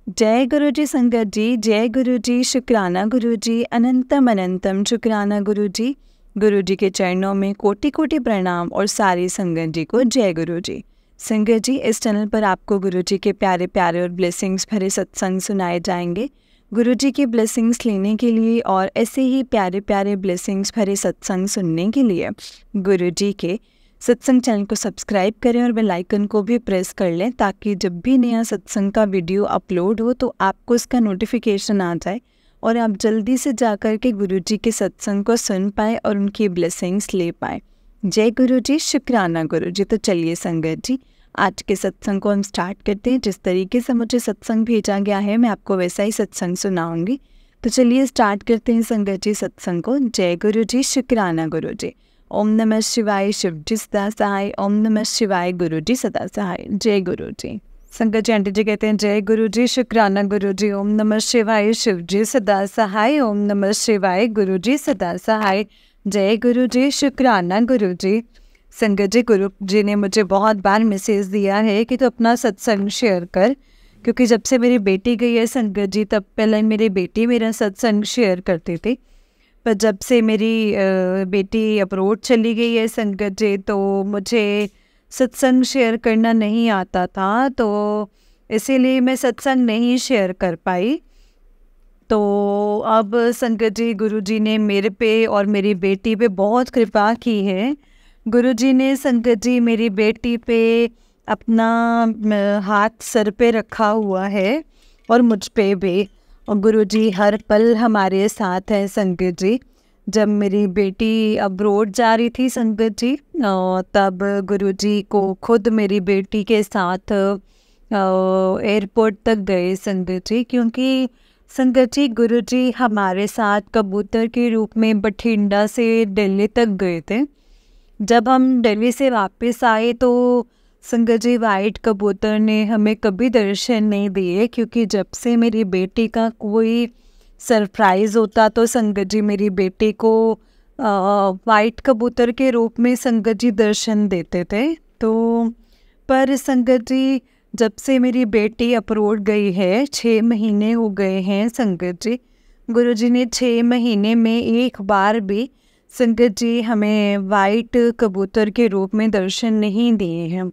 जय गुरु जी संगत जी, जय गुरु जी, शुक्राना गुरु जी, अनंतम अनंतम शुक्राना गुरु जी। गुरु जी के चरणों में कोटि कोटि प्रणाम और सारी संगत जी को जय गुरु जी। संगत जी, इस चैनल पर आपको गुरु जी के प्यारे प्यारे और ब्लेसिंग्स भरे सत्संग सुनाए जाएंगे। गुरु जी की ब्लेसिंग्स लेने के लिए और ऐसे ही प्यारे प्यारे ब्लेसिंग्स भरे सत्संग सुनने के लिए गुरु जी के सत्संग चैनल को सब्सक्राइब करें और बेल आइकन को भी प्रेस कर लें, ताकि जब भी नया सत्संग का वीडियो अपलोड हो तो आपको इसका नोटिफिकेशन आ जाए और आप जल्दी से जाकर के गुरु जी के सत्संग को सुन पाए और उनकी ब्लेसिंग्स ले पाए। जय गुरु जी, शुक्राना गुरु जी। तो चलिए संगत जी, आज के सत्संग को हम स्टार्ट करते हैं। जिस तरीके से मुझे सत्संग भेजा गया है मैं आपको वैसा ही सत्संग सुनाऊंगी। तो चलिए स्टार्ट करते हैं संगत जी सत्संग को। जय गुरु जी, शुक्राना गुरु जी। ओम नमः शिवाय, शिव जी सदा सहाय। ओम नमः शिवाय, गुरु जी सदा सहाय। जय गुरु जी। संगत जी आंटी जी कहते हैं जय गुरु जी, शुक्राना गुरु जी। ओम नमः शिवाय, शिव जी सदा सहाय। ओम नमः शिवाय, गुरु जी सदा सहाय। जय गुरु जी, शुक्राना गुरु जी। संगत जी, गुरु जी ने मुझे बहुत बार मैसेज दिया है कि तो अपना सत्संग शेयर कर, क्योंकि जब से मेरी बेटी गई है संगत जी, तब पहले मेरी बेटी मेरा सत्संग शेयर करती थी, पर जब से मेरी बेटी अब्रॉड चली गई है संगत जी, तो मुझे सत्संग शेयर करना नहीं आता था, तो इसीलिए मैं सत्संग नहीं शेयर कर पाई। तो अब संगत जी, गुरु जी ने मेरे पे और मेरी बेटी पे बहुत कृपा की है। गुरु जी ने संगत जी मेरी बेटी पे अपना हाथ सर पे रखा हुआ है और मुझ पे भी, और गुरु जी हर पल हमारे साथ हैं संगत जी। जब मेरी बेटी अब्रॉड जा रही थी संगत जी, तब गुरु जी को खुद मेरी बेटी के साथ एयरपोर्ट तक गए संगत जी, क्योंकि संगत जी गुरु जी हमारे साथ कबूतर के रूप में बठिंडा से दिल्ली तक गए थे। जब हम दिल्ली से वापस आए तो संगत जी वाइट कबूतर ने हमें कभी दर्शन नहीं दिए, क्योंकि जब से मेरी बेटी का कोई सरप्राइज़ होता तो संगत जी मेरी बेटी को वाइट कबूतर के रूप में संगत जी दर्शन देते थे। तो पर संगत जी, जब से मेरी बेटी अब्रॉड गई है 6 महीने हो गए हैं संगत जी, गुरु जी ने 6 महीने में एक बार भी संगत जी हमें वाइट कबूतर के रूप में दर्शन नहीं दिए हैं।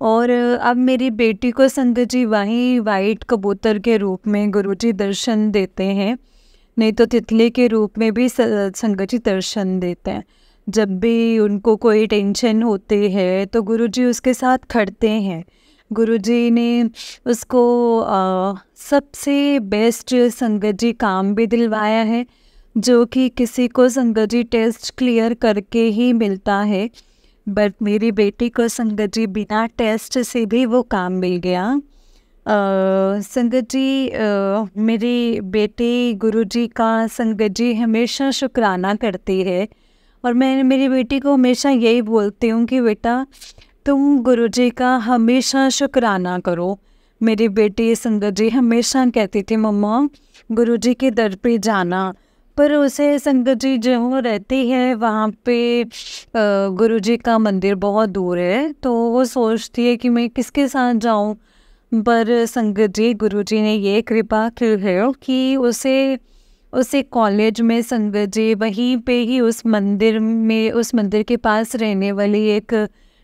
और अब मेरी बेटी को संगत जी वहीं वाइट कबूतर के रूप में गुरु जी दर्शन देते हैं, नहीं तो तितली के रूप में भी संगत जी दर्शन देते हैं। जब भी उनको कोई टेंशन होती है तो गुरु जी उसके साथ खड़ते हैं। गुरु जी ने उसको सबसे बेस्ट संगत जी काम भी दिलवाया है, जो कि किसी को संगत जी टेस्ट क्लियर करके ही मिलता है, बट मेरी बेटी को संगत जी बिना टेस्ट से भी वो काम मिल गया। संगत जी, मेरी बेटी गुरु जी का संगत जी हमेशा शुक्राना करती है, और मैं मेरी बेटी को हमेशा यही बोलती हूँ कि बेटा तुम गुरु जी का हमेशा शुक्राना करो। मेरी बेटी संगत जी हमेशा कहती थी मम्मा गुरु जी के दर पे जाना, पर उसे संगत जी जो रहती है वहाँ पे गुरु जी का मंदिर बहुत दूर है, तो वो सोचती है कि मैं किसके साथ जाऊँ। पर संगत जी गुरु जी ने ये कृपा की है कि उसे कॉलेज में संगत जी वहीं पे ही उस मंदिर के पास रहने वाली एक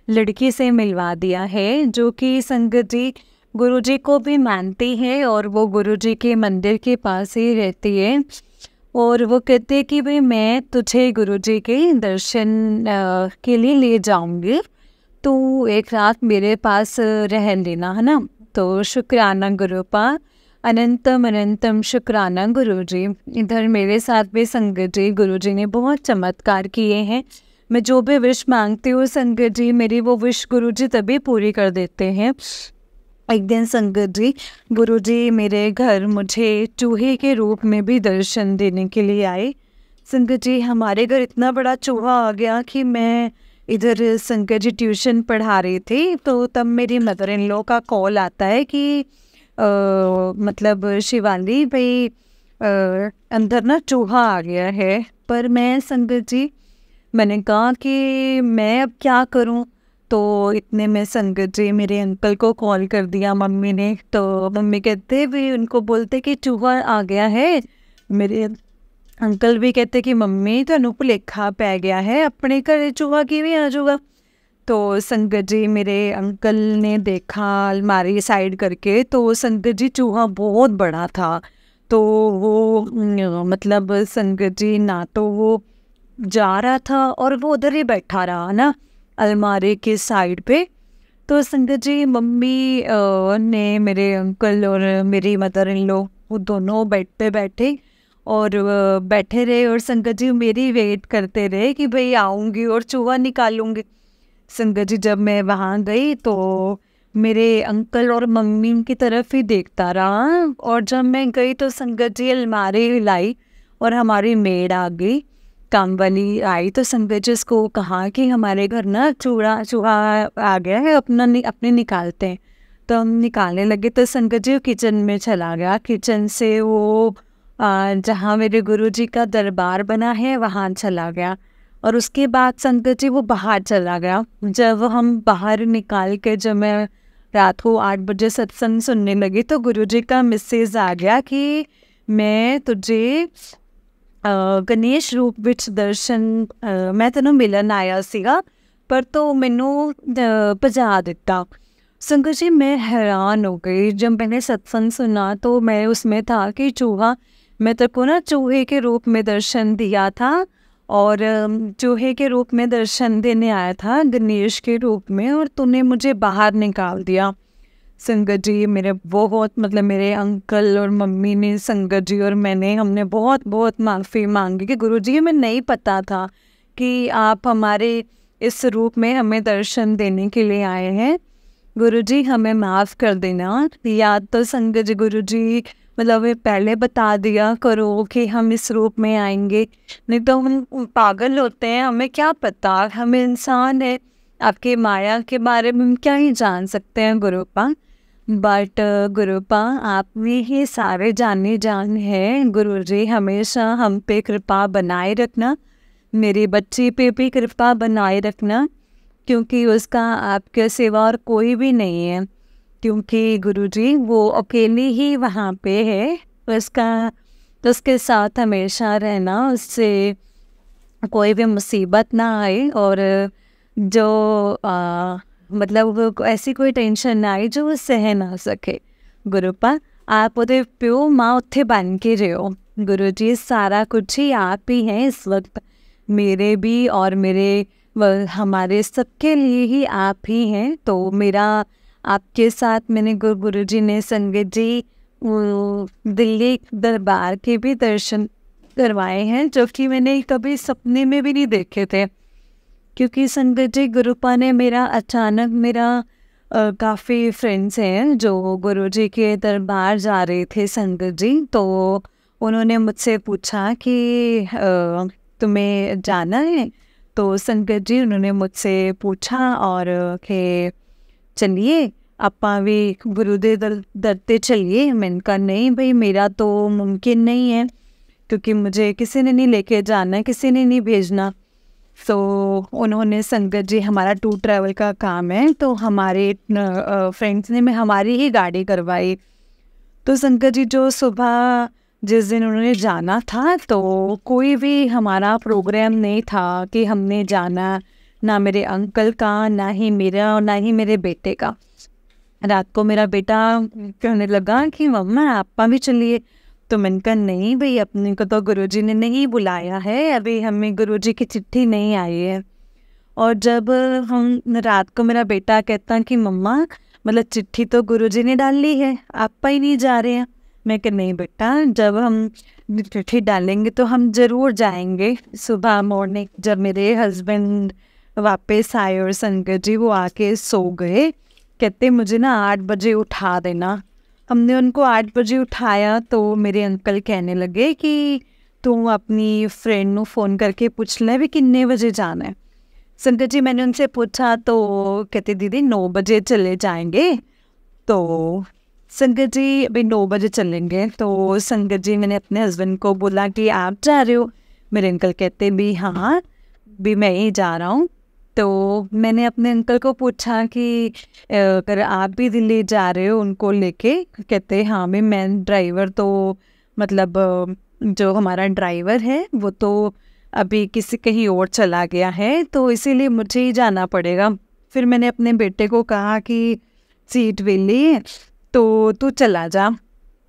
लड़की से मिलवा दिया है, जो कि संगत जी गुरु जी को भी मानती है और वो गुरु जी के मंदिर के पास ही रहती है। और वो कहते हैं कि भाई मैं तुझे गुरु जी के दर्शन के लिए ले जाऊंगी, तो एक रात मेरे पास रह लेना, है ना। तो शुक्राना गुरुपा, अनंतम अनंतम शुक्राना गुरु जी। इधर मेरे साथ भी संगत जी गुरु जी ने बहुत चमत्कार किए हैं। मैं जो भी विश मांगती हूँ संगत जी, मेरी वो विश गुरु जी तभी पूरी कर देते हैं। एक दिन संगत जी गुरु जी मेरे घर मुझे चूहे के रूप में भी दर्शन देने के लिए आए। संगत जी हमारे घर इतना बड़ा चूहा आ गया कि मैं इधर संगत जी ट्यूशन पढ़ा रही थी, तो तब मेरी मदर इन लॉ का कॉल आता है कि मतलब शिवाली भाई अंदर ना चूहा आ गया है। पर मैं संगत जी मैंने कहा कि मैं अब क्या करूं, तो इतने में संगत जी मेरे अंकल को कॉल कर दिया मम्मी ने। तो मम्मी कहते भी उनको बोलते कि चूहा आ गया है। मेरे अंकल भी कहते कि मम्मी तो भुलेखा पै गया है, अपने घर चूहा किवें आ जाऊगा। तो संगत जी मेरे अंकल ने देखा अलमारी साइड करके, तो संगत जी चूहा बहुत बड़ा था। तो वो मतलब संगत जी ना तो वो जा रहा था और वो उधर ही बैठा रहा ना अलमारी के साइड पे। तो संगत जी मम्मी ने मेरे अंकल और मेरी मदर इन लो वो दोनों बेड पे बैठे और बैठे रहे, और संगत जी मेरी वेट करते रहे कि भाई आऊँगी और चूहा निकालूंगी। संगत जी जब मैं वहाँ गई तो मेरे अंकल और मम्मी की तरफ ही देखता रहा, और जब मैं गई तो संगत जी अलमारी हिलाई और हमारी मेड आ गई, काम वाली आई। तो संगत जी उसको कहा कि हमारे घर ना चूहा आ गया है, अपने निकालते हैं। तो हम निकालने लगे तो संगत जी किचन में चला गया। किचन से वो जहाँ मेरे गुरुजी का दरबार बना है वहाँ चला गया, और उसके बाद संगत जी वो बाहर चला गया। जब हम बाहर निकाल के जब मैं रात को 8 बजे सत्संग सुनने लगी तो गुरुजी का मैसेज आ गया कि मैं तुझे गणेश रूप विच दर्शन मैं तेनों मिलन आया सीगा, पर तो मैनू भजा दिता। संगत जी मैं हैरान हो गई। जब मैंने सत्संग सुना तो मैं उसमें था कि चूहा, मैं तेरे को ना चूहे के रूप में दर्शन दिया था, और चूहे के रूप में दर्शन देने आया था गणेश के रूप में, और तूने मुझे बाहर निकाल दिया। संगत जी मेरे बहुत मतलब मेरे अंकल और मम्मी ने, संगत जी और मैंने, हमने बहुत बहुत माफ़ी मांगी कि गुरुजी हमें नहीं पता था कि आप हमारे इस रूप में हमें दर्शन देने के लिए आए हैं। गुरुजी हमें माफ़ कर देना। या तो संगत जी गुरुजी मतलब वे पहले बता दिया करो कि हम इस रूप में आएंगे, नहीं तो हम पागल होते हैं, हमें क्या पता, हम इंसान है, आपके माया के बारे में हम क्या ही जान सकते हैं गुरुपा। बट गुरुपा आप में ही सारे जाने जान है। गुरुजी हमेशा हम पे कृपा बनाए रखना, मेरी बच्ची पे भी कृपा बनाए रखना, क्योंकि उसका आपके सिवा और कोई भी नहीं है, क्योंकि गुरुजी वो अकेली ही वहाँ पे है। उसके साथ हमेशा रहना, उससे कोई भी मुसीबत ना आए, और जो मतलब ऐसी कोई टेंशन ना आए जो वो सह ना सके। गुरुपा आप उधर प्यो माँ उत्थे बन के रहो। गुरुजी सारा कुछ ही आप ही हैं इस वक्त, मेरे भी और मेरे हमारे सबके लिए ही आप ही हैं। तो मेरा आपके साथ मैंने गुरुजी ने संगत जी दिल्ली दरबार के भी दर्शन करवाए हैं, जो कि मैंने कभी सपने में भी नहीं देखे थे, क्योंकि संगत जी गुरुपा ने मेरा अचानक मेरा काफ़ी फ्रेंड्स हैं जो गुरुजी के दरबार जा रहे थे संगत जी, तो उन्होंने मुझसे पूछा कि तुम्हें जाना है। तो संगत जी उन्होंने मुझसे पूछा और कि चलिए आपा भी गुरु दे दर ते चलिए। मैंने कहा नहीं भाई मेरा तो मुमकिन नहीं है, क्योंकि मुझे किसी ने नहीं लेके जाना, किसी ने नहीं भेजना। तो उन्होंने संगत जी हमारा टूर ट्रैवल का काम है, तो हमारे फ्रेंड्स ने में हमारी ही गाड़ी करवाई। तो संगत जी जो सुबह जिस दिन उन्होंने जाना था तो कोई भी हमारा प्रोग्राम नहीं था कि हमने जाना, ना मेरे अंकल का, ना ही मेरा, और ना ही मेरे बेटे का। रात को मेरा बेटा कहने लगा कि मम्मा आपा भी चलिए। तो मैंने कहा नहीं भाई अपने को तो गुरुजी ने नहीं बुलाया है, अभी हमें गुरुजी की चिट्ठी नहीं आई है। और जब हम रात को मेरा बेटा कहता कि मम्मा मतलब चिट्ठी तो गुरुजी ने डाली है, आपा ही नहीं जा रहे हैं। मैं कहा नहीं बेटा, जब हम चिट्ठी डालेंगे तो हम ज़रूर जाएंगे। सुबह मॉर्निंग जब मेरे हस्बैंड वापस आए और संगत जी वो आके सो गए, कहते मुझे ना 8 बजे उठा देना। हमने उनको 8 बजे उठाया तो मेरे अंकल कहने लगे कि तू अपनी फ्रेंड को फ़ोन करके पूछ ले भी कितने बजे जाना है। संगत जी मैंने उनसे पूछा तो कहते दीदी 9 बजे चले जाएंगे। तो संगत जी अभी 9 बजे चलेंगे। तो संगत जी मैंने अपने हस्बैंड को बोला कि आप जा रहे हो? मेरे अंकल कहते भी हाँ भी मैं ही जा रहा हूँ। तो मैंने अपने अंकल को पूछा कि अगर आप भी दिल्ली जा रहे हो उनको लेके, कहते हाँ मैं ड्राइवर तो मतलब जो हमारा ड्राइवर है वो तो अभी किसी कहीं और चला गया है, तो इसीलिए मुझे ही जाना पड़ेगा। फिर मैंने अपने बेटे को कहा कि सीट वेली है तो तू चला जा।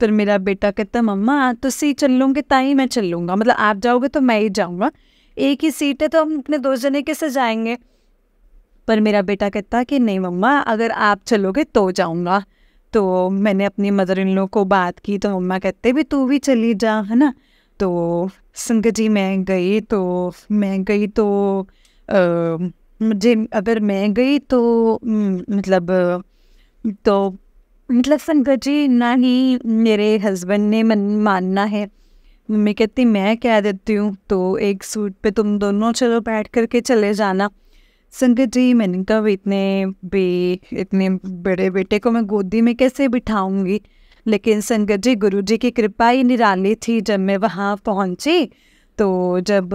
फिर मेरा बेटा कहता मम्मा तुसी चलोगे ताई मैं चलूँगा, मतलब आप जाओगे तो मैं ही जाऊँगा, एक ही सीट है तो हम अपने 2 जने कैसे जाएंगे। पर मेरा बेटा कहता कि नहीं मम्मा अगर आप चलोगे तो जाऊँगा। तो मैंने अपनी मदर इन लॉ को बात की तो मम्मा कहते भी तू भी चली जा, है ना। तो संगत जी मैं गई तो मुझे अगर मैं गई तो मतलब संगत जी ना ही मेरे हस्बैंड ने मानना है। मम्मी कहती मैं कह देती हूँ तो एक सूट पे तुम दोनों चलो बैठ करके चले जाना। संगत जी मैंने कहा इतने बड़े बेटे को मैं गोदी में कैसे बिठाऊंगी। लेकिन संगत जी गुरुजी की कृपा ही निराली थी। जब मैं वहाँ पहुँची तो जब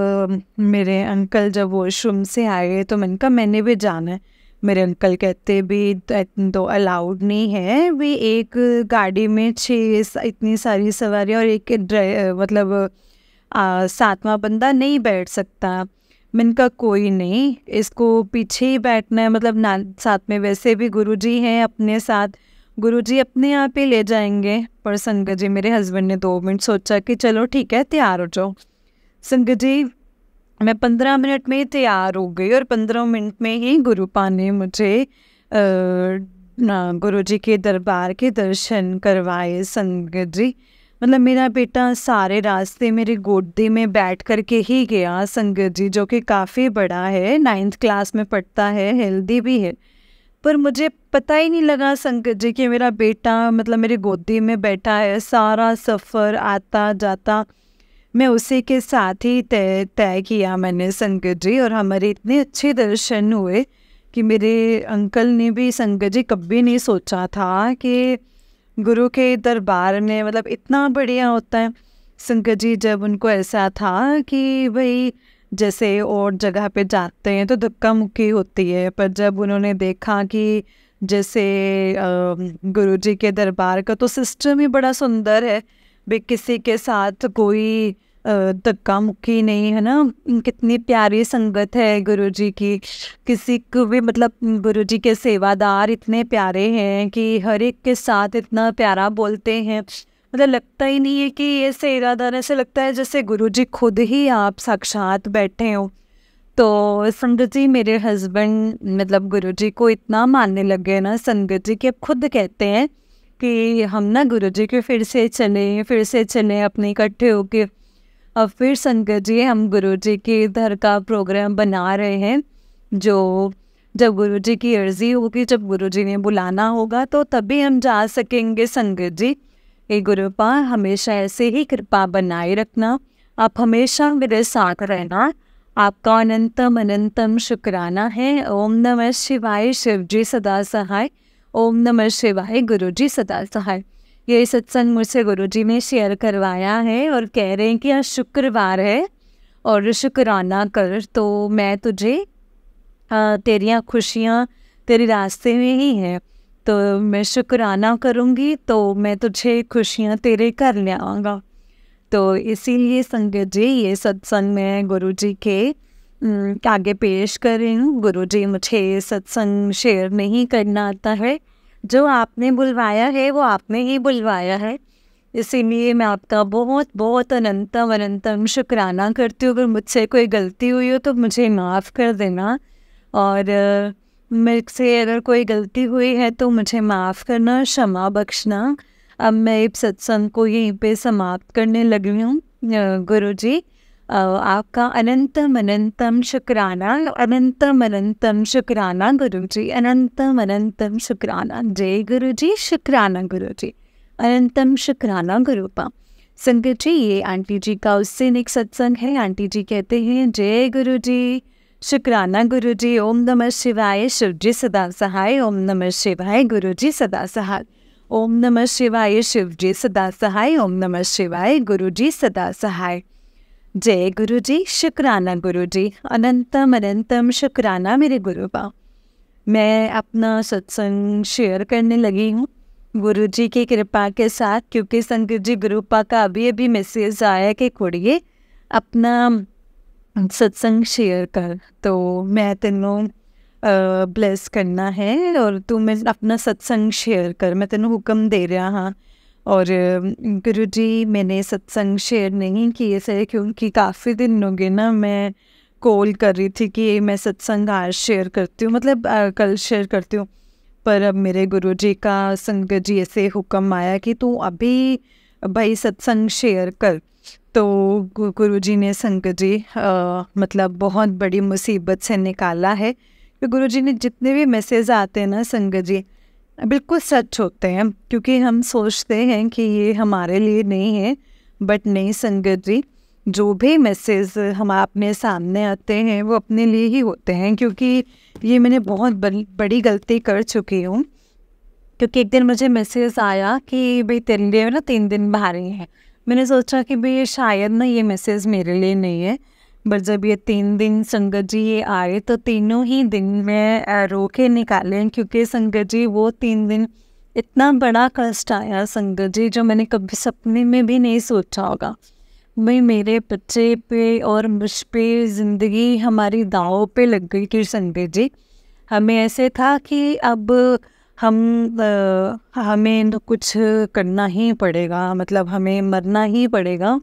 मेरे अंकल जब वॉशरूम से आए तो मैंने कहा मैंने भी जाना है। मेरे अंकल कहते भी तो अलाउड नहीं है, भी एक गाड़ी में 6 इतनी सारी सवारी और एक मतलब 7वां बंदा नहीं बैठ सकता। मैंने कहा कोई नहीं, इसको पीछे ही बैठना है, मतलब ना साथ में वैसे भी गुरुजी हैं अपने साथ, गुरुजी अपने आप ही ले जाएंगे। पर संगत जी मेरे हस्बैंड ने 2 मिनट सोचा कि चलो ठीक है तैयार हो जाओ। संगत जी मैं 15 मिनट में ही तैयार हो गई और 15 मिनट में ही गुरुपा ने मुझे गुरुजी के दरबार के दर्शन करवाए। संगत जी मतलब मेरा बेटा सारे रास्ते मेरी गोदी में बैठ कर के ही गया। संगत जी जो कि काफ़ी बड़ा है, 9th क्लास में पढ़ता है, हेल्दी भी है, पर मुझे पता ही नहीं लगा संगत जी कि मेरा बेटा मतलब मेरी गोदी में बैठा है। सारा सफ़र आता जाता मैं उसी के साथ ही तय किया मैंने संगत जी, और हमारे इतने अच्छे दर्शन हुए कि मेरे अंकल ने भी संगत जी कभी नहीं सोचा था कि गुरु के दरबार में मतलब इतना बढ़िया होता है। संगत जी जब उनको ऐसा था कि भाई जैसे और जगह पे जाते हैं तो धक्का मुक्की होती है, पर जब उन्होंने देखा कि जैसे गुरुजी के दरबार का तो सिस्टम ही बड़ा सुंदर है, भी किसी के साथ कोई धक्का मुक्की नहीं है ना, कितनी प्यारी संगत है गुरुजी की। किसी को भी मतलब गुरुजी के सेवादार इतने प्यारे हैं कि हर एक के साथ इतना प्यारा बोलते हैं, मतलब लगता ही नहीं है कि ये सेवादार, ऐसे लगता है जैसे गुरुजी खुद ही आप साक्षात बैठे हो। तो संगत जी मेरे हस्बैंड मतलब गुरुजी को इतना मानने लगे ना संगत जी कि अब खुद कहते हैं कि हम ना गुरुजी के फिर से चलें अपने इकट्ठे होके। अब फिर संगत जी हम गुरुजी के इधर का प्रोग्राम बना रहे हैं, जो जब गुरुजी की अर्जी होगी, जब गुरुजी ने बुलाना होगा तो तभी हम जा सकेंगे। संगत जी हे गुरुपा हमेशा ऐसे ही कृपा बनाए रखना, आप हमेशा मेरे साथ रहना, आपका अनंतम अनंतम शुक्राना है। ओम नमः शिवाय, शिव जी सदा सहाय। ओम नमः शिवाय, गुरुजी सदा सहाय। ये सत्संग मुझसे गुरुजी ने शेयर करवाया है और कह रहे हैं कि आज शुक्रवार है और शुक्राना कर, तो मैं तुझे तेरियाँ खुशियाँ तेरे रास्ते में ही हैं, तो मैं शुक्राना करूँगी तो मैं तुझे खुशियाँ तेरे घर ले आऊँगा। तो इसीलिए संगत जी ये सत्संग मैं गुरुजी के आगे पेश कर रही हूँ। गुरुजी मुझे सत्संग शेयर नहीं करना आता है, जो आपने बुलवाया है वो आपने ही बुलवाया है, इसीलिए मैं आपका बहुत बहुत अनंतम अनंतम शुक्राना करती हूँ। अगर मुझसे कोई गलती हुई हो तो मुझे माफ़ कर देना, और मुझसे अगर कोई गलती हुई है तो मुझे माफ़ करना, क्षमा बख्शना। अब मैं इस सत्संग को यहीं पे समाप्त करने लगी हूँ। गुरुजी आपका अनंतम अनंतम शुक्राना, अनंतम अनंतम शुक्राना गुरुजी, अनंतम अनंतम शुक्राना। जय गुरुजी, शुक्राना गुरुजी, अनंतम शुक्राना गुरुपा। संगत जी ये आंटी जी का उस दिन एक सत्संग है। आंटी जी कहते हैं जय गुरुजी, शुक्राना गुरुजी, ओम नमः शिवाय, शिव जी सदा सहाय। ओम नमः शिवाय, गुरुजी सदा सहाय। ओम नमः शिवाय, शिव जी सदा सहाय। ओम नमः शिवाय, गुरुजी सदा सहाय। जय गुरु जी, शुक्राना गुरु जी, अनंतम अनंतम शुक्राना मेरे गुरुपा। मैं अपना सत्संग शेयर करने लगी हूँ गुरु जी की कृपा के साथ, क्योंकि संगत जी गुरुपा का अभी अभी मैसेज आया कि कुड़िए अपना सत्संग शेयर कर, तो मैं तेनों ब्लेस करना है और तू मैं अपना सत्संग शेयर कर, मैं तेनों हुक्म दे रहा हाँ। और गुरु जी मैंने सत्संग शेयर नहीं किए थे क्योंकि काफ़ी दिन हो गए ना, मैं कॉल कर रही थी कि मैं सत्संग आज शेयर करती हूँ, मतलब कल शेयर करती हूँ। पर अब मेरे गुरु जी का संगत जी ऐसे हुक्म आया कि तू अभी भाई सत्संग शेयर कर। तो गुरु जी ने संगत जी मतलब बहुत बड़ी मुसीबत से निकाला है। तो गुरु जी ने जितने भी मैसेज आते हैं ना संगत जी, बिल्कुल सच होते हैं, क्योंकि हम सोचते हैं कि ये हमारे लिए नहीं है, बट नहीं संगत जी, जो भी मैसेज हम अपने सामने आते हैं वो अपने लिए ही होते हैं। क्योंकि ये मैंने बहुत बड़ी गलती कर चुकी हूँ, क्योंकि एक दिन मुझे मैसेज आया कि भाई तेरे लिए ना 3 दिन बाहर हैं। मैंने सोचा कि भाई ये शायद ना ये मैसेज मेरे लिए नहीं है, बट जब ये 3 दिन संगत जी ये आए तो तीनों ही दिन में रो के निकाले, क्योंकि संगत जी वो 3 दिन इतना बड़ा कष्ट आया संगत जी, जो मैंने कभी सपने में भी नहीं सोचा होगा। भाई मेरे बच्चे पे और मुझ पे ज़िंदगी हमारी दांव पे लग गई थी संगत जी। हमें ऐसे था कि अब हमें तो कुछ करना ही पड़ेगा, मतलब हमें मरना ही पड़ेगा,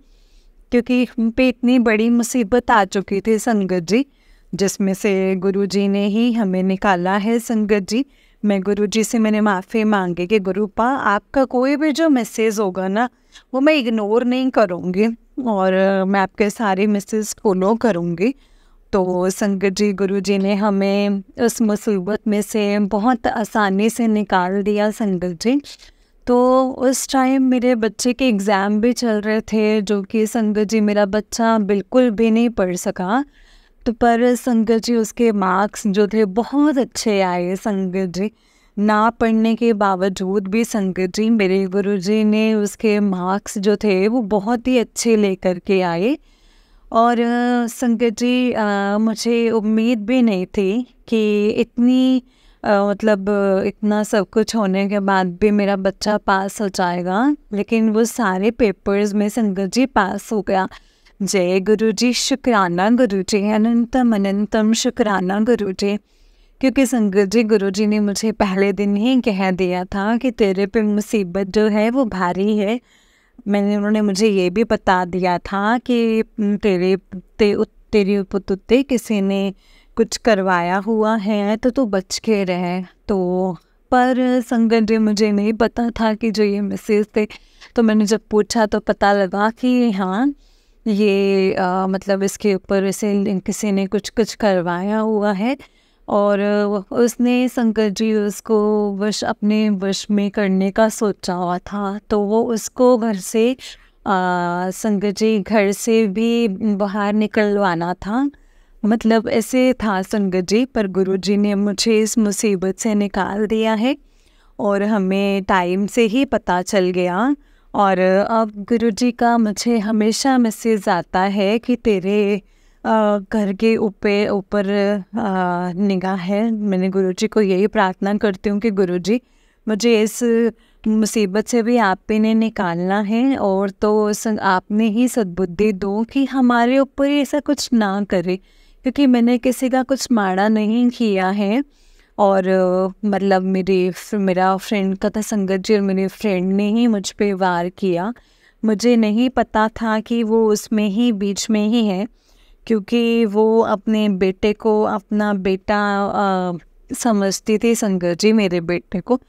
क्योंकि हम पे इतनी बड़ी मुसीबत आ चुकी थी संगत जी, जिसमें से गुरु जी ने ही हमें निकाला है संगत जी। मैं गुरु जी से मैंने माफ़ी मांगी कि गुरुपा आपका कोई भी जो मैसेज होगा ना वो मैं इग्नोर नहीं करूँगी, और मैं आपके सारे मैसेज फॉलो करूँगी। तो संगत जी गुरु जी ने हमें उस मुसीबत में से बहुत आसानी से निकाल दिया संगत जी। तो उस टाइम मेरे बच्चे के एग्ज़ाम भी चल रहे थे, जो कि संगत जी मेरा बच्चा बिल्कुल भी नहीं पढ़ सका। तो पर संगत जी उसके मार्क्स जो थे बहुत अच्छे आए संगत जी, ना पढ़ने के बावजूद भी संगत जी मेरे गुरुजी ने उसके मार्क्स जो थे वो बहुत ही अच्छे लेकर के आए। और संगत जी मुझे उम्मीद भी नहीं थी कि इतनी मतलब इतना सब कुछ होने के बाद भी मेरा बच्चा पास हो जाएगा, लेकिन वो सारे पेपर्स में संगत जी पास हो गया। जय गुरु जी, शुक्राना गुरु जी, अनंतम अनंतम शुक्राना गुरु जी। क्योंकि संगत जी गुरु जी ने मुझे पहले दिन ही कह दिया था कि तेरे पे मुसीबत जो है वो भारी है। उन्होंने मुझे ये भी बता दिया था कि तेरी पुतुत्ते किसी ने कुछ करवाया हुआ है, तो तू बच के रहे। तो पर संगत जी मुझे नहीं पता था कि जो ये मैसेज थे, तो मैंने जब पूछा तो पता लगा कि हाँ ये मतलब इसके ऊपर इसे किसी ने कुछ करवाया हुआ है, और उसने संगत जी उसको अपने वश में करने का सोचा हुआ था। तो वो उसको घर से संगत जी घर से भी बाहर निकलवाना था, मतलब ऐसे था संगत जी। पर गुरु जी ने मुझे इस मुसीबत से निकाल दिया है, और हमें टाइम से ही पता चल गया। और अब गुरु जी का मुझे हमेशा मैसेज आता है कि तेरे घर के ऊपर निगाह है। मैंने गुरु जी को यही प्रार्थना करती हूँ कि गुरु जी मुझे इस मुसीबत से भी आप ही ने निकालना है, और तो आपने ही सद्बुद्धि दो कि हमारे ऊपर ऐसा कुछ ना करे, क्योंकि मैंने किसी का कुछ माड़ा नहीं किया है। और मतलब मेरा फ्रेंड का था संगत जी, और मेरे फ्रेंड ने ही मुझ पे वार किया। मुझे नहीं पता था कि वो उसमें ही बीच में ही है, क्योंकि वो अपने बेटे को अपना बेटा समझती थी संगत जी, मेरे बेटे को।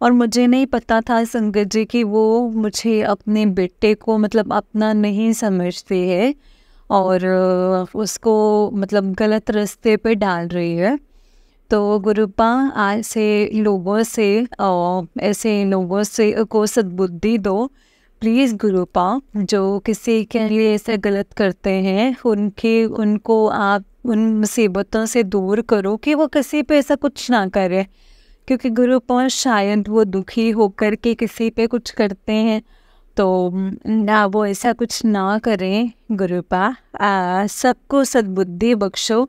और मुझे नहीं पता था संगत जी कि वो मुझे अपने बेटे को मतलब अपना नहीं समझती है, और उसको मतलब गलत रास्ते पे डाल रही है। तो गुरुपा ऐसे लोगों से को सद्बुद्धि दो प्लीज़ गुरुपा, जो किसी के लिए ऐसे गलत करते हैं उनको आप उन मुसीबतों से दूर करो कि वो किसी पे ऐसा कुछ ना करे। क्योंकि गुरुपा शायद वो दुखी होकर के किसी पे कुछ करते हैं, तो ना वो ऐसा कुछ ना करें गुरुपा। सबको सद्बुद्धि बख्शो,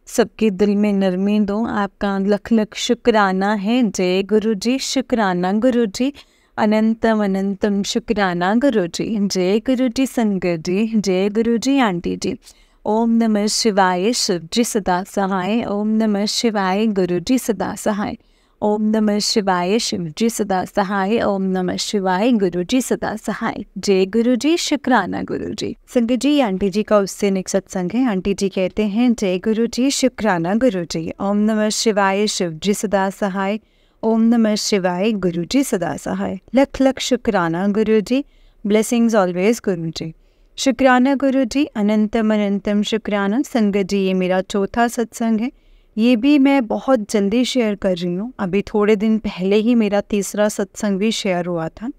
सबके दिल में नरमी दो। आपका लख लख शुक्राना है। जय गुरु जी, शुक्राना गुरु जी, अनंतम अनंतम शुक्राना गुरु जी। जय गुरु जी संगत जी, जय गुरु जी आंटी जी। ओम नमः शिवाय, शिव जी सदा सहाय। ओम नमः शिवाय, गुरु जी सदा सहाय। ओम नमः शिवाय, शिव जी सदा सहाय। ओम नमः शिवाय, गुरु जी सदा सहाय। जय गुरु जी, शुक्राना गुरु जी। संगत जी, आंटी जी का उससे नेक्स्ट सत्संग है। आंटी जी कहते हैं, जय गुरु जी, शुक्राना गुरु जी। ओम नमः शिवाय, शिव जी सदा सहाय। ओम नमः शिवाय, गुरु जी सदा सहाय। लख लख शुक्राना गुरु जी, ब्लेसिंग्स ऑलवेज गुरु जी। शुक्राना गुरु जी, अनंतम अनंतम शुक्राना। संगत जी, ये मेरा चौथा सत्संग है। ये भी मैं बहुत जल्दी शेयर कर रही हूँ। अभी थोड़े दिन पहले ही मेरा तीसरा सत्संग भी शेयर हुआ था।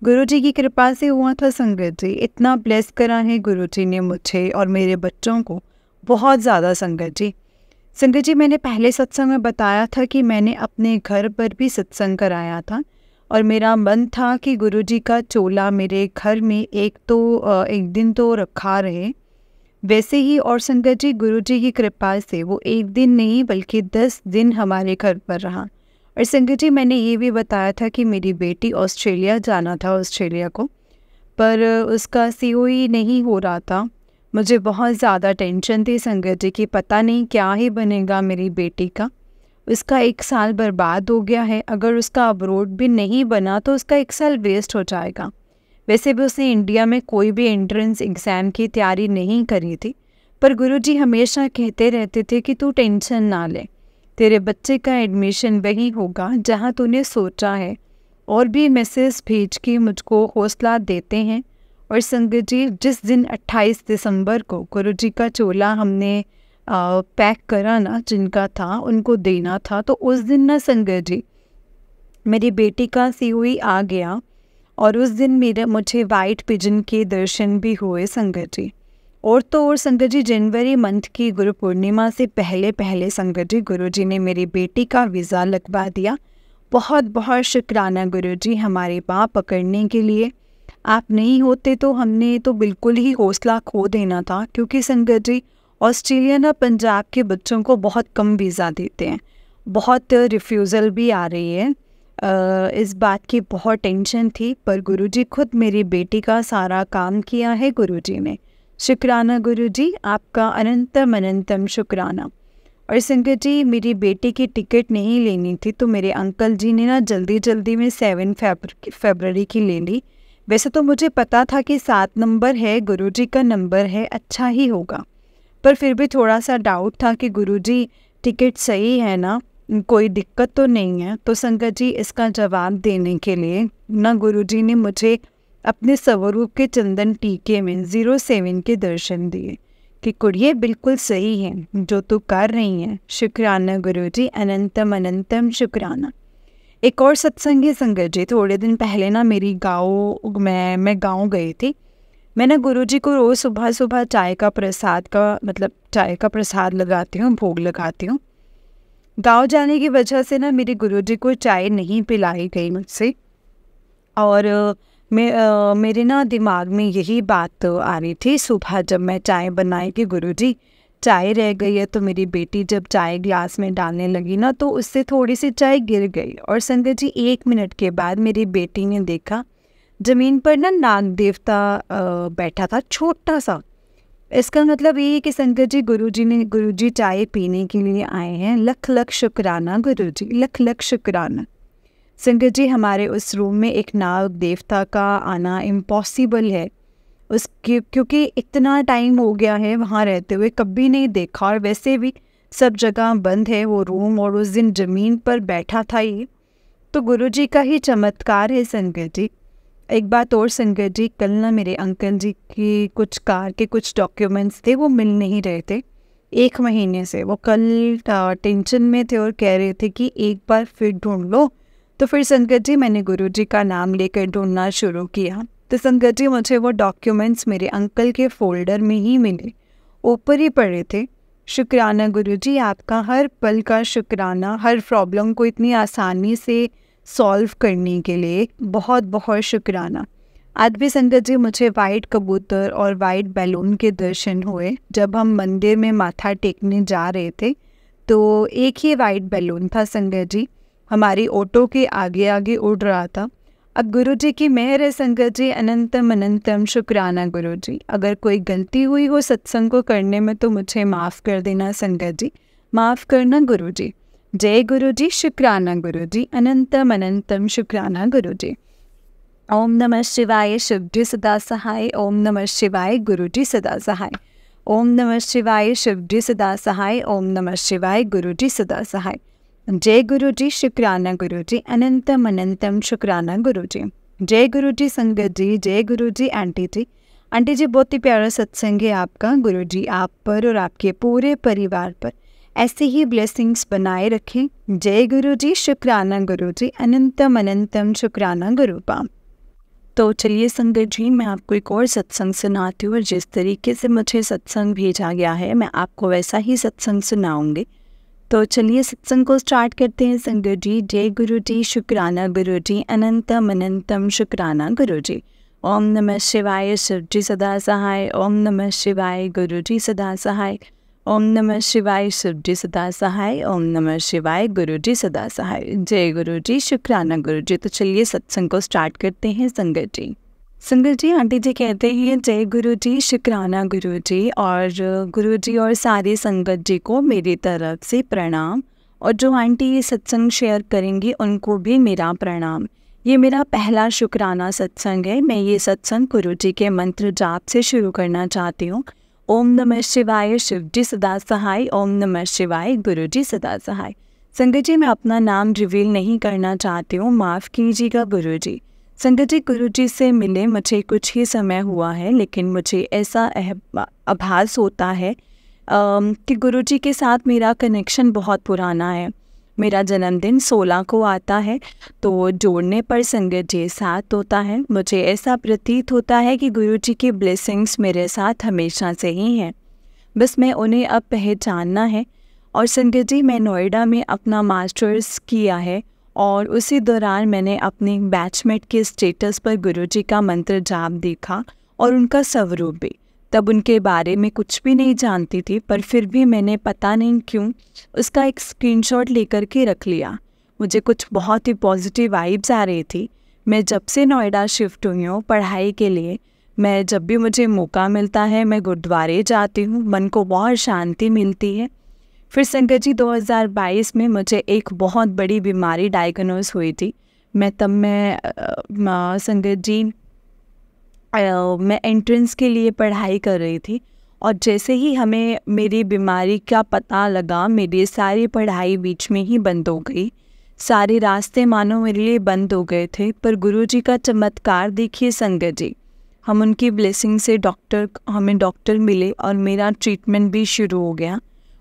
गुरु जी की कृपा से हुआ था संगत जी। इतना ब्लेस करा है गुरु जी ने मुझे और मेरे बच्चों को, बहुत ज़्यादा संगत जी। संगत जी, मैंने पहले सत्संग में बताया था कि मैंने अपने घर पर भी सत्संग कराया था और मेरा मन था कि गुरु जी का चोला मेरे घर में एक दिन तो रखा रहे। वैसे ही और संगत जी, गुरु जी की कृपा से वो एक दिन नहीं बल्कि 10 दिन हमारे घर पर रहा। और संगत जी, मैंने ये भी बताया था कि मेरी बेटी ऑस्ट्रेलिया जाना था, ऑस्ट्रेलिया को, पर उसका COE नहीं हो रहा था। मुझे बहुत ज़्यादा टेंशन थी संगत जी कि पता नहीं क्या ही बनेगा मेरी बेटी का। उसका 1 साल बर्बाद हो गया है। अगर उसका अब्रोड भी नहीं बना तो उसका 1 साल वेस्ट हो जाएगा। वैसे भी उसने इंडिया में कोई भी एंट्रेंस एग्ज़ाम की तैयारी नहीं करी थी, पर गुरुजी हमेशा कहते रहते थे कि तू टेंशन ना ले, तेरे बच्चे का एडमिशन वही होगा जहां तूने सोचा है। और भी मैसेज भेज के मुझको हौसला देते हैं। और संगत जी, जिस दिन 28 दिसंबर को गुरुजी का चोला हमने पैक करा ना, जिनका था उनको देना था, तो उस दिन ना संगत जी मेरी बेटी का COE आ गया और उस दिन मुझे वाइट पिजन के दर्शन भी हुए संगत जी। और तो और संगत जी, जनवरी मंथ की गुरु पूर्णिमा से पहले संगत जी, गुरु जी ने मेरी बेटी का वीज़ा लगवा दिया। बहुत बहुत शुक्राना गुरु जी हमारी बाह पकड़ने के लिए। आप नहीं होते तो हमने तो बिल्कुल ही हौसला खो देना था, क्योंकि संगत जी ऑस्ट्रेलिया ना पंजाब के बच्चों को बहुत कम वीज़ा देते हैं, बहुत रिफ्यूज़ल भी आ रही है। इस बात की बहुत टेंशन थी, पर गुरुजी खुद मेरी बेटी का सारा काम किया है गुरुजी ने। शुक्राना गुरुजी, आपका अनंतम अनंतम शुक्राना। और संगत जी, मेरी बेटी की टिकट नहीं लेनी थी तो मेरे अंकल जी ने ना जल्दी में 7 फरवरी की ले ली। वैसे तो मुझे पता था कि 7 नंबर है, गुरुजी का नंबर है, अच्छा ही होगा, पर फिर भी थोड़ा सा डाउट था कि गुरुजी टिकट सही है ना, कोई दिक्कत तो नहीं है। तो संगत जी, इसका जवाब देने के लिए ना गुरुजी ने मुझे अपने स्वरूप के चंदन टीके में 07 के दर्शन दिए कि कुड़िए बिल्कुल सही है जो तू कर रही है। शुक्राना गुरुजी, अनंतम अनंतम शुक्राना। एक और सत्संग है संगत जी, थोड़े दिन पहले ना मेरी मैं गाँव गई थी। मैं ना गुरुजी को रोज़ सुबह चाय का प्रसाद लगाती हूँ, भोग लगाती हूँ। गाँव जाने की वजह से ना मेरे गुरुजी को चाय नहीं पिलाई गई मुझसे, और मेरे ना दिमाग में यही बात आ रही थी। सुबह जब मैं चाय बनाई कि गुरुजी चाय रह गई है, तो मेरी बेटी जब चाय ग्लास में डालने लगी ना, तो उससे थोड़ी सी चाय गिर गई। और संगत जी, 1 मिनट के बाद मेरी बेटी ने देखा ज़मीन पर ना नाग देवता बैठा था, छोटा सा। इसका मतलब ये है कि संगत जी, गुरुजी चाय पीने के लिए आए हैं। लख लख शुक्राना गुरुजी, लख लख शुक्राना। संगत जी, हमारे उस रूम में एक नाग देवता का आना इम्पॉसिबल है, क्योंकि इतना टाइम हो गया है वहाँ रहते हुए, कभी नहीं देखा, और वैसे भी सब जगह बंद है वो रूम, और उस दिन ज़मीन पर बैठा था ये, तो गुरुजी का ही चमत्कार है संगत जी। एक बात और संगत जी, कल ना मेरे अंकल जी की कुछ कार के कुछ डॉक्यूमेंट्स थे, वो मिल नहीं रहे थे 1 महीने से। वो कल टेंशन में थे और कह रहे थे कि एक बार फिर ढूंढ लो। तो फिर संगत जी, मैंने गुरुजी का नाम लेकर ढूंढना शुरू किया। तो संगत जी, मुझे वो डॉक्यूमेंट्स मेरे अंकल के फोल्डर में ही मिले, ऊपर ही पड़े थे। शुक्राना गुरुजी, आपका हर पल का शुक्राना, हर प्रॉब्लम को इतनी आसानी से सॉल्व करने के लिए बहुत बहुत शुक्राना। आज भी संगत जी मुझे वाइट कबूतर और वाइट बैलून के दर्शन हुए। जब हम मंदिर में माथा टेकने जा रहे थे तो एक ही वाइट बैलून था संगत जी, हमारी ऑटो के आगे आगे उड़ रहा था। अब गुरु जी की मेहर है संगत जी, अनंतम अनंतम शुक्राना गुरु जी। अगर कोई गलती हुई हो सत्संग को करने में तो मुझे माफ़ कर देना संगत जी, माफ़ करना गुरु जी। जय गुरु जी, शुक्राना गुरु जी, अनंतम अनंतम शुक्राना गुरु जी। ओम नमः शिवाय, शिव जी सदा सहाय। ओम नमः शिवाय, गुरु जी सदा सहाय। ओम नमः शिवाय, शिव जी सदा सहाय। ओम नमः शिवाय, गुरु जी सदा सहाय। जय गुरु जी, शुक्राना गुरु जी, अनंतम अनंतम शुक्राना गुरु जी। जय गुरु जी संगत जी, जय गुरु जी आंटी जी। आंटी जी बहुत ही प्यारा सत्संग है आपका। गुरु जी आप पर और आपके पूरे परिवार पर ऐसे ही ब्लेसिंग्स बनाए रखें। जय गुरु जी, शुक्राना गुरु जी, अनंतम अनंतम शुक्राना गुरु पाम। तो चलिए संगत जी, मैं आपको एक और सत्संग सुनाती हूँ और जिस तरीके से मुझे सत्संग भेजा गया है मैं आपको वैसा ही सत्संग सुनाऊंगी। तो चलिए सत्संग को स्टार्ट करते हैं संगत जी। जय गुरु जी, शुक्राना गुरु जी, अनंतम अनंतम शुक्राना गुरु जी। ओम नमः शिवाय, शिव जी सदा सहाय। ओम नमः शिवाय, गुरु जी सदा सहाय। ओम नमः शिवाय, शिव जी सदा सहाय। ओम नमः शिवाय, गुरु जी सदा सहाय। जय गुरु जी, शुक्राना गुरु जी। तो चलिए सत्संग को स्टार्ट करते हैं संगत जी। संगत जी, आंटी जी कहते हैं जय गुरु जी, शुक्राना गुरु जी, और गुरु जी और सारी संगत जी को मेरी तरफ से प्रणाम। और जो आंटी ये सत्संग शेयर करेंगी उनको भी मेरा प्रणाम। ये मेरा पहला शुक्राना सत्संग है। मैं ये सत्संग गुरु जी के मंत्र जाप से शुरू करना चाहती हूँ। ओम नमः शिवाय, शिव जी सदा सहाय। ओम नमः शिवाय, गुरु जी सदा सहाय। संगत जी, मैं अपना नाम रिवील नहीं करना चाहती हूँ, माफ़ कीजिएगा गुरु जी। संगत जी, गुरु जी से मिले मुझे कुछ ही समय हुआ है, लेकिन मुझे ऐसा आभास होता है कि गुरु जी के साथ मेरा कनेक्शन बहुत पुराना है। मेरा जन्मदिन 16 को आता है, तो जोड़ने पर संगत जी साथ होता है। मुझे ऐसा प्रतीत होता है कि गुरु जी की ब्लेसिंग्स मेरे साथ हमेशा से ही हैं, बस मैं उन्हें अब पहचानना है। और संगत जी, मैं नोएडा में अपना मास्टर्स किया है और उसी दौरान मैंने अपने बैचमेट के स्टेटस पर गुरु जी का मंत्र जाप देखा और उनका स्वरूप भी। तब उनके बारे में कुछ भी नहीं जानती थी, पर फिर भी मैंने पता नहीं क्यों उसका एक स्क्रीनशॉट लेकर के रख लिया। मुझे कुछ बहुत ही पॉजिटिव वाइब्स आ रही थी। मैं जब से नोएडा शिफ्ट हुई हूँ पढ़ाई के लिए, मैं जब भी मुझे मौका मिलता है मैं गुरुद्वारे जाती हूँ, मन को बहुत शांति मिलती है। फिर संगत जी 2022 में मुझे एक बहुत बड़ी बीमारी डायग्नोज हुई थी। संगत जी मैं एंट्रेंस के लिए पढ़ाई कर रही थी और जैसे ही हमें मेरी बीमारी का पता लगा, मेरी सारी पढ़ाई बीच में ही बंद हो गई। सारे रास्ते मानो मेरे लिए बंद हो गए थे। पर गुरु जी का चमत्कार देखिए संगत जी, हम उनकी ब्लेसिंग से हमें डॉक्टर मिले और मेरा ट्रीटमेंट भी शुरू हो गया।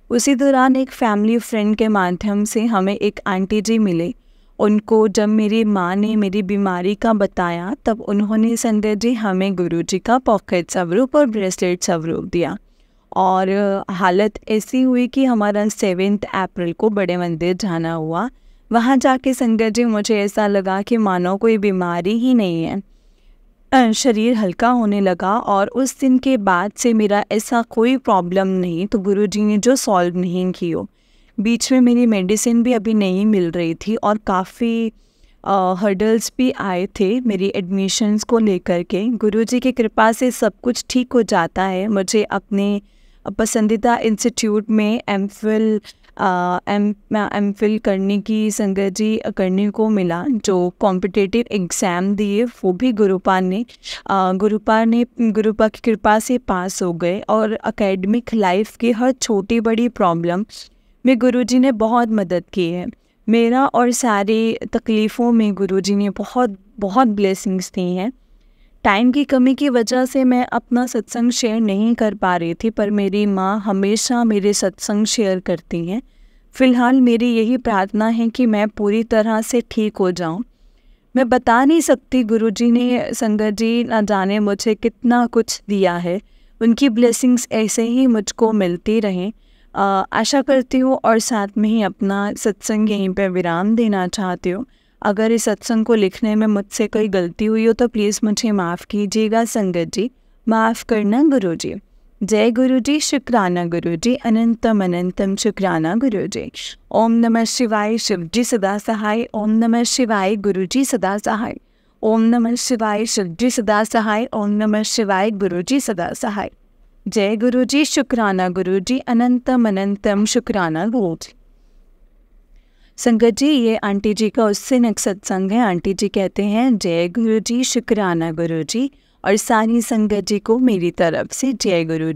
उसी दौरान एक फैमिली फ्रेंड के माध्यम से हमें एक आंटी जी मिले। उनको जब मेरी माँ ने मेरी बीमारी का बताया, तब उन्होंने संगत जी हमें गुरु जी का पॉकेट स्वरूप और ब्रेसलेट स्वरूप दिया। और हालत ऐसी हुई कि हमारा 7 अप्रैल को बड़े मंदिर जाना हुआ। वहाँ जाके संगत जी मुझे ऐसा लगा कि मानो कोई बीमारी ही नहीं है, शरीर हल्का होने लगा। और उस दिन के बाद से मेरा ऐसा कोई प्रॉब्लम नहीं तो गुरु जी ने जो सॉल्व नहीं की हो। बीच में मेरी मेडिसिन भी अभी नहीं मिल रही थी और काफ़ी हर्डल्स भी आए थे मेरी एडमिशन्स को लेकर के। गुरु जी की कृपा से सब कुछ ठीक हो जाता है। मुझे अपने पसंदीदा इंस्टीट्यूट में एमफिल करने की संगत जी करने को मिला। जो कॉम्पिटिटिव एग्ज़ाम दिए वो भी गुरुपा की कृपा से पास हो गए। और एकेडमिक लाइफ की हर छोटी बड़ी प्रॉब्लम में गुरु जी ने बहुत मदद की है। मेरा और सारी तकलीफ़ों में गुरु जी ने बहुत बहुत ब्लेसिंग्स दी हैं। टाइम की कमी की वजह से मैं अपना सत्संग शेयर नहीं कर पा रही थी, पर मेरी माँ हमेशा मेरे सत्संग शेयर करती हैं। फ़िलहाल मेरी यही प्रार्थना है कि मैं पूरी तरह से ठीक हो जाऊं। मैं बता नहीं सकती गुरु जी ने संगत जी ना जाने मुझे कितना कुछ दिया है। उनकी ब्लेसिंग्स ऐसे ही मुझको मिलती रहें, आशा करती हूँ। और साथ में ही अपना सत्संग यहीं पर विराम देना चाहती हूँ। अगर इस सत्संग को लिखने में मुझसे कोई गलती हुई हो तो प्लीज़ मुझे माफ़ कीजिएगा संगत जी, माफ़ करना गुरु जी। जय गुरु जी, शुक्राना गुरु जी, अनंतम अनंतम शुक्राना गुरु जी। ओम नमः शिवाय, शिव जी सदा सहाय। ओम नमः शिवाय, गुरु जी सदा सहाय। ओम नमः शिवाय, शिव जी सदा सहाय। ओम नमः शिवाय, गुरु जी सदा सहाय। जय गुरु जी, शुक्राना गुरु जी, अनंतम अनंतम शुक्राना गुरु जी। संगत जी, ये आंटी जी का उससे नेक्स्ट सत्संग है। आंटी जी कहते हैं जय गुरु जी, शुक्राना गुरु जी, और सारी संगत जी को मेरी तरफ से जय गुरु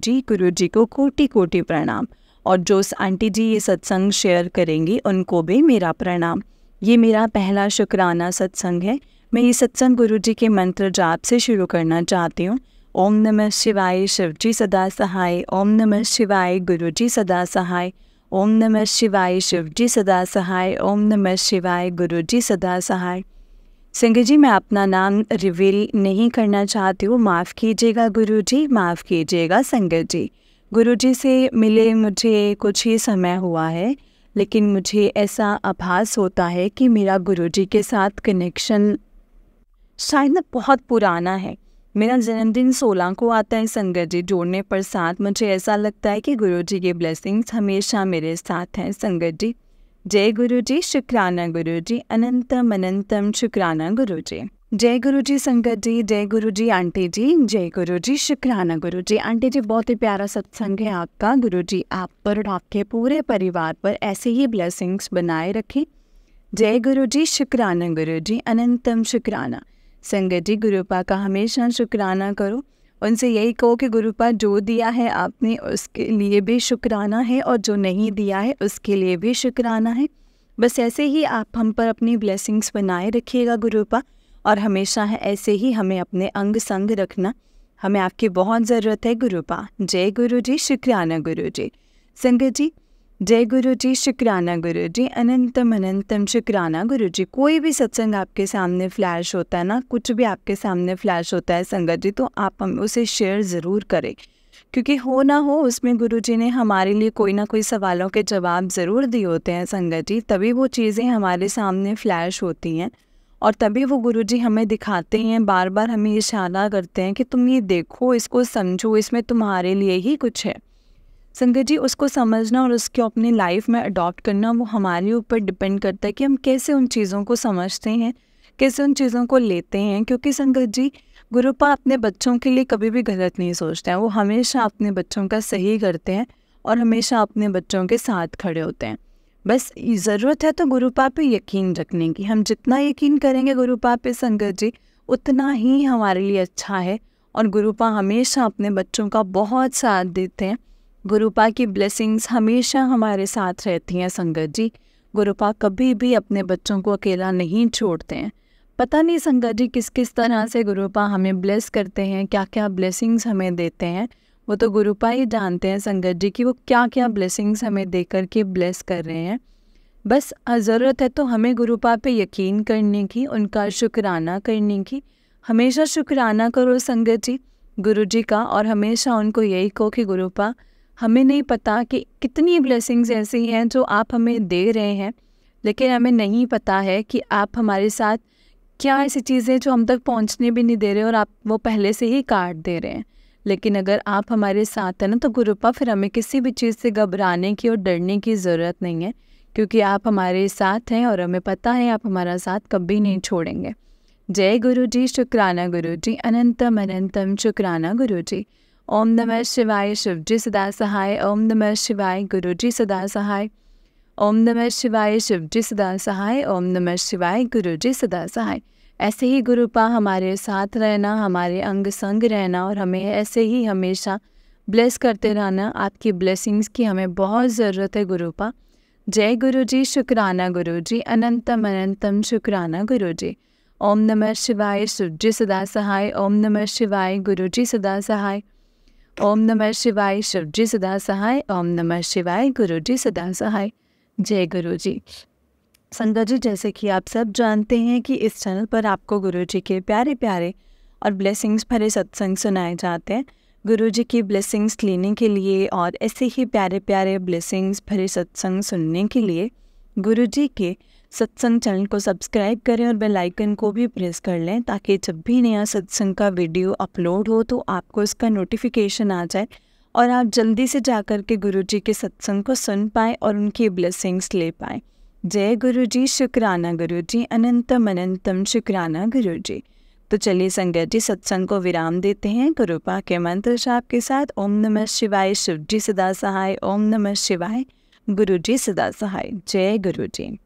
जी को कोटि कोटि प्रणाम। और जो आंटी जी ये सत्संग शेयर करेंगी उनको भी मेरा प्रणाम। ये मेरा पहला शुक्राना सत्संग है। मैं ये सत्संग गुरु जी के मंत्र जाप से शुरू करना चाहती हूँ। ओम नमः शिवाय, शिव जी सदा सहाय। ओम नमः शिवाय, गुरु जी सदा सहाय। ओम नमः शिवाय, शिव जी सदा सहाय। ओम नमः शिवाय, गुरु जी सदा सहाय। संगत जी, मैं अपना नाम रिवील नहीं करना चाहती हूँ, माफ़ कीजिएगा गुरु जी, माफ़ कीजिएगा संगत जी। गुरु जी से मिले मुझे कुछ ही समय हुआ है, लेकिन मुझे ऐसा आभास होता है कि मेरा गुरु जी के साथ कनेक्शन शायद ना बहुत पुराना है। मेरा जन्मदिन 16 को आता है संगत जी। जोड़ने पर साथ मुझे ऐसा लगता है कि गुरु जी के ब्लेसिंग्स हमेशा मेरे साथ हैं संगत जी। जय गुरु जी, शुक्राना गुरु जी, अनंतम अनंतम शुक्राना गुरु जी। जय गुरु जी संगत जी, जय गुरु जी आंटी जी, जय गुरु जी, शुक्राना गुरु जी। आंटी जी, बहुत ही प्यारा सत्संग है आपका। गुरु जी आप पर और आपके पूरे परिवार पर ऐसे ही ब्लेसिंग्स बनाए रखें। जय गुरु जी, शुक्राना गुरु जी, अनंतम शुक्राना। संगत जी, गुरुपा का हमेशा शुक्राना करो। उनसे यही कहो कि गुरुपा जो दिया है आपने उसके लिए भी शुक्राना है, और जो नहीं दिया है उसके लिए भी शुक्राना है। बस ऐसे ही आप हम पर अपनी ब्लेसिंग्स बनाए रखिएगा गुरुपा, और हमेशा है ऐसे ही हमें अपने अंग संग रखना। हमें आपकी बहुत ज़रूरत है गुरुपा। जय गुरु जी, शुक्राना गुरु जी। संगत जी, जय गुरु जी, शुक्राना गुरु जी, अनंतम अनंतम शुक्राना गुरु जी। कोई भी सत्संग आपके सामने फ्लैश होता है ना, कुछ भी आपके सामने फ्लैश होता है संगत जी, तो आप हम उसे शेयर ज़रूर करें, क्योंकि हो ना हो उसमें गुरु जी ने हमारे लिए कोई ना कोई सवालों के जवाब ज़रूर दिए होते हैं संगत जी। तभी वो चीज़ें हमारे सामने फ्लैश होती हैं, और तभी वो गुरु जी हमें दिखाते हैं, बार बार हमें इशारा करते हैं कि तुम ये देखो, इसको समझो, इसमें तुम्हारे लिए ही कुछ है। संगत जी, उसको समझना और उसको अपनी लाइफ में अडॉप्ट करना वो हमारे ऊपर डिपेंड करता है कि हम कैसे उन चीज़ों को समझते हैं, कैसे उन चीज़ों को लेते हैं। क्योंकि संगत जी, गुरुपा अपने बच्चों के लिए कभी भी गलत नहीं सोचते हैं। वो हमेशा अपने बच्चों का सही करते हैं और हमेशा अपने बच्चों के साथ खड़े होते हैं। बस ज़रूरत है तो गुरुपा पे यकीन रखने की। हम जितना यकीन करेंगे गुरुपा पे संगत जी, उतना ही हमारे लिए अच्छा है। और गुरुपा हमेशा अपने बच्चों का बहुत साथ देते हैं। गुरुपा की ब्लेसिंग्स हमेशा हमारे साथ रहती हैं संगत जी। गुरुपा कभी भी अपने बच्चों को अकेला नहीं छोड़ते हैं। पता नहीं संगत जी किस किस तरह से गुरुपा हमें ब्लेस करते हैं, क्या क्या ब्लेसिंग्स हमें देते हैं, वो तो गुरुपा ही जानते हैं संगत जी कि वो क्या क्या ब्लेसिंग्स हमें दे कर के ब्लेस कर रहे हैं। बस ज़रूरत है तो हमें गुरुपा पे यकीन करने की, उनका शुक्राना करने की। हमेशा शुक्राना करो संगत जी गुरु जी का, और हमेशा उनको यही कहो कि गुरुपा, हमें नहीं पता कि कितनी ब्लेसिंग्स ऐसी हैं जो आप हमें दे रहे हैं, लेकिन हमें नहीं पता है कि आप हमारे साथ क्या ऐसी चीज़ें जो हम तक पहुंचने भी नहीं दे रहे और आप वो पहले से ही काट दे रहे हैं। लेकिन अगर आप हमारे साथ हैं ना, तो गुरुपा फिर हमें किसी भी चीज़ से घबराने की और डरने की ज़रूरत नहीं है, क्योंकि आप हमारे साथ हैं और हमें पता है आप हमारा साथ कभी नहीं छोड़ेंगे। जय गुरु जी, शुक्राना गुरु जी, अनंतम अनंतम शुक्राना गुरु जी। ओम नमः शिवाय, शिव जी सदा सहाय। ओम नमः शिवाय, गुरु जी सदा सहाय। ओम नमः शिवाय, शिव जी सदा सहाय। ओम नमः शिवाय, गुरु जी सदा सहाय। ऐसे ही गुरुपा हमारे साथ रहना, हमारे अंग संग रहना, और हमें ऐसे ही हमेशा ब्लेस करते रहना। आपकी ब्लेसिंग्स की हमें बहुत ज़रूरत है गुरुपा। जय गुरु जी, शुक्राना गुरु जी, अनंतम अनंतम शुक्राना गुरु जी। ओम नमः शिवाय, शिव जी सदा सहाय। ओम नमः शिवाय, गुरु जी सदा सहाय। ओम नमः शिवाय, शिव जी सदा सहाय। ओम नमः शिवाय, गुरु जी सदा सहाय। जय गुरु जी। संगत जी, जैसे कि आप सब जानते हैं कि इस चैनल पर आपको गुरु जी के प्यारे प्यारे और ब्लेसिंग्स भरे सत्संग सुनाए जाते हैं। गुरु जी की ब्लेसिंग्स लेने के लिए और ऐसे ही प्यारे प्यारे ब्लेसिंग्स भरे सत्संग सुनने के लिए गुरु जी के सत्संग चैनल को सब्सक्राइब करें और बेल आइकन को भी प्रेस कर लें, ताकि जब भी नया सत्संग का वीडियो अपलोड हो तो आपको इसका नोटिफिकेशन आ जाए और आप जल्दी से जाकर के गुरुजी के सत्संग को सुन पाएँ और उनकी ब्लेसिंग्स ले पाएँ। जय गुरुजी, शुक्राना गुरुजी, अनंतम अनंतम शुक्राना गुरुजी। तो चलिए संगत जी, सत्संग को विराम देते हैं गुरुपा के मंत्र जाप के साथ। ओम नमः शिवाय, शिव जी सदा सहाय। ओम नमः शिवाय, गुरुजी सदा सहाय। जय गुरुजी।